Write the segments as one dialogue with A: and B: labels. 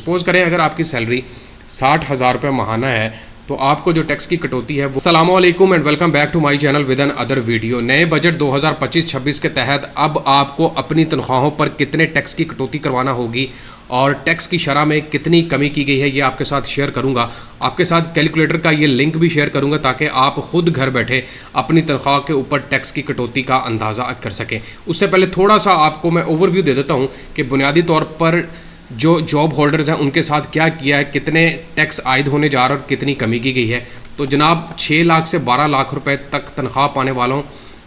A: Suppose करें अगर आपकी सैलरी 60,000 रुपये महाना है तो आपको जो टैक्स की कटौती है वो। अस्सलाम वालेकुम and welcome back to my channel with another video. नए बजट 2025-26 के तहत अब आपको अपनी तनख्वाहों पर कितने टैक्स की कटौती करवाना होगी और टैक्स की शरह में कितनी कमी की गई है ये आपके साथ शेयर करूंगा। आपके साथ कैलकुलेटर का ये लिंक भी शेयर करूंगा ताकि आप खुद घर बैठे अपनी तनख्वाह के ऊपर टैक्स की कटौती का अंदाज़ा कर सकें। उससे पहले थोड़ा सा आपको मैं ओवरव्यू दे देता हूँ कि बुनियादी तौर पर जो जॉब होल्डर्स हैं उनके साथ क्या किया है, कितने टैक्स आयद होने जा रहा है और कितनी कमी की गई है। तो जनाब 6 लाख से 12 लाख रुपए तक तनख्वाह पाने वालों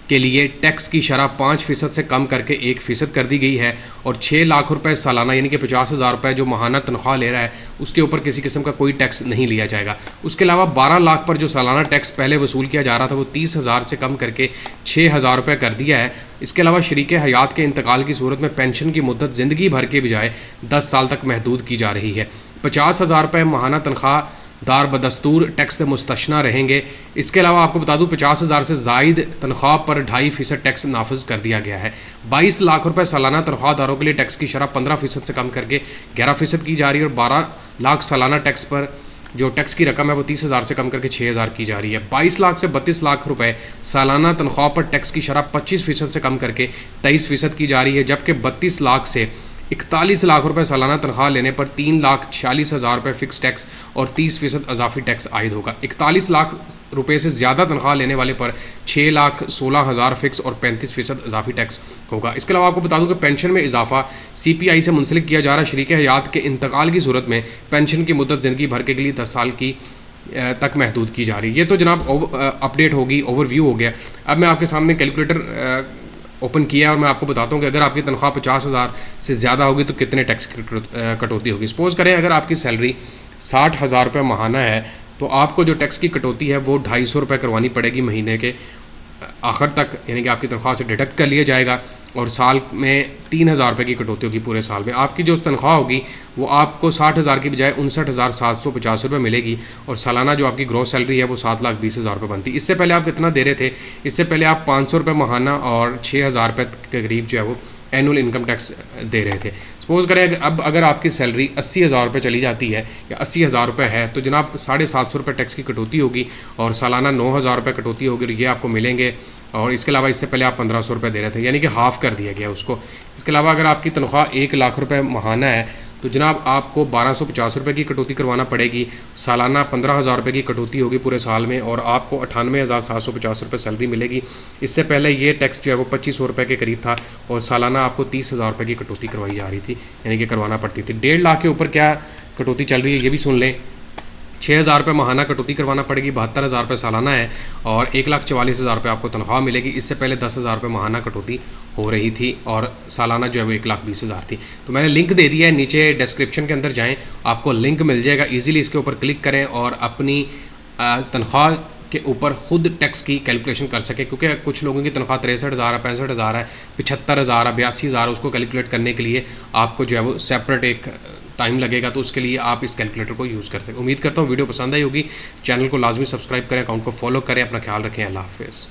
A: के लिए टैक्स की शरह 5% से कम करके 1% कर दी गई है और 6 लाख रुपए सालाना यानी कि 50,000 रुपये जो माहाना तनख्वाह ले रहा है उसके ऊपर किसी किस्म का कोई टैक्स नहीं लिया जाएगा। उसके अलावा 12 लाख पर जो सालाना टैक्स पहले वसूल किया जा रहा था वो 30,000 से कम करके 6,000 रुपये कर दिया है। इसके अलावा शरीक हयात के इंतकाल की सूरत में पेंशन की मुद्दत ज़िंदगी भर के बजाय 10 साल तक महदूद की जा रही है। 50,000 रुपये माहाना तनख्वाह दार बदस्तूर टैक्स से मुस्तशना रहेंगे। इसके अलावा आपको बता दूं 50,000 से ज़ायद तनख्वाह पर 2.5% टैक्स नाफिज कर दिया गया है। 22 लाख रुपए सालाना तनख्वाहदारों के लिए टैक्स की शरह 15% से कम करके 11% की जा रही है और 12 लाख सालाना टैक्स पर जो टैक्स की रकम है वो 30,000 से कम करके 6,000 की जा रही है। 22 लाख से 32 लाख रुपए सालाना तनख्वाह पर टैक्स की शरह 25% से कम करके 23% की जा रही है, जबकि 32 लाख से 41 लाख रुपए सालाना तनख्वाह लेने पर 3,46,000 रुपये फ़िक्स टैक्स और 30% अजाफी टैक्स आयद होगा। 41 लाख रुपए से ज़्यादा तनख्वाह लेने वाले पर 6,16,000 फ़िक्स और 35% अजाफी टैक्स होगा। इसके अलावा आपको बता दूं कि पेंशन में इजाफा CPI से मुंसलिक किया जा रहा है। शरीक हयात के इंतकाल की सूरत में पेंशन की मुद्दत ज़िंदगी भर के लिए 10 साल की तक महदूद की जा रही है। ये तो जनाब अपडेट होगी, ओवरव्यू हो गया। अब मैं आपके सामने कैलकुलेटर ओपन किया और मैं आपको बताता हूँ कि अगर आपकी तनख्वाह 50,000 से ज़्यादा होगी तो कितने टैक्स की कटौती होगी। सपोज़ करें अगर आपकी सैलरी 60,000 रुपये महाना है तो आपको जो टैक्स की कटौती है वो 250 रुपये करवानी पड़ेगी महीने के आखिर तक, यानी कि आपकी तनख्वाह से डिडक्ट कर लिया जाएगा और साल में 3,000 रुपये की कटौती होगी पूरे साल में। आपकी जो तनख्वाह होगी वो आपको 60,000 की बजाय 59,750 रुपये मिलेगी और सालाना जो आपकी ग्रॉस सैलरी है वो 7,20,000 रुपये बनती है। इससे पहले आप कितना दे रहे थे? इससे पहले आप 500 रुपये महाना और 6,000 रुपये के करीब जो है वो एनुअल इनकम टैक्स दे रहे थे। सपोज़ करें अब अगर आपकी सैलरी 80,000 रुपये चली जाती है या 80,000 रुपये है तो जनाब 750 रुपये टैक्स की कटौती होगी और सालाना 9,000 रुपये कटौती होगी और ये आपको मिलेंगे। और इसके अलावा इससे पहले आप 1,500 रुपये दे रहे थे, यानी कि हाफ़ कर दिया गया उसको। इसके अलावा अगर आपकी तनख्वाह 1 लाख रुपये महाना है तो जनाब आपको 1,250 रुपये की कटौती करवाना पड़ेगी। सालाना 15,000 रुपये की कटौती होगी पूरे साल में और आपको 98,750 रुपये सैलरी मिलेगी। इससे पहले ये टैक्स जो है वो 2,500 रुपये के करीब था और सालाना आपको 30,000 रुपये की कटौती करवाई जा रही थी, यानी कि करवाना पड़ती थी। 1.5 लाख के ऊपर क्या कटौती चल रही है ये भी सुन लें। 6,000 रुपये महाना कटौती करवाना पड़ेगी, 72,000 रुपये सालाना है और 1,44,000 रुपये आपको तनख्वाह मिलेगी। इससे पहले 10,000 रुपये महाना कटौती हो रही थी और सालाना जो है वो 1,20,000 थी। तो मैंने लिंक दे दिया है, नीचे डिस्क्रिप्शन के अंदर जाएं, आपको लिंक मिल जाएगा। ईजिली इसके ऊपर क्लिक करें और अपनी तनख्वाह के ऊपर खुद टैक्स की कैलकुलेशन कर सके, क्योंकि कुछ लोगों की तनख्वाह 63,000 है, 65,000 है, 75,000 है, 82,000 है। उसको कैलकुलेट करने के लिए आपको जो है वो सेपरेट एक टाइम लगेगा, तो उसके लिए आप इस कैलकुलेटर को यूज़ कर सकते हैं। उम्मीद करता हूँ वीडियो पसंद आई होगी। चैनल को लाजमी सब्सक्राइब करें, अकाउंट को फॉलो करें, अपना ख्याल रखें। अल्लाह हाफ़िज़।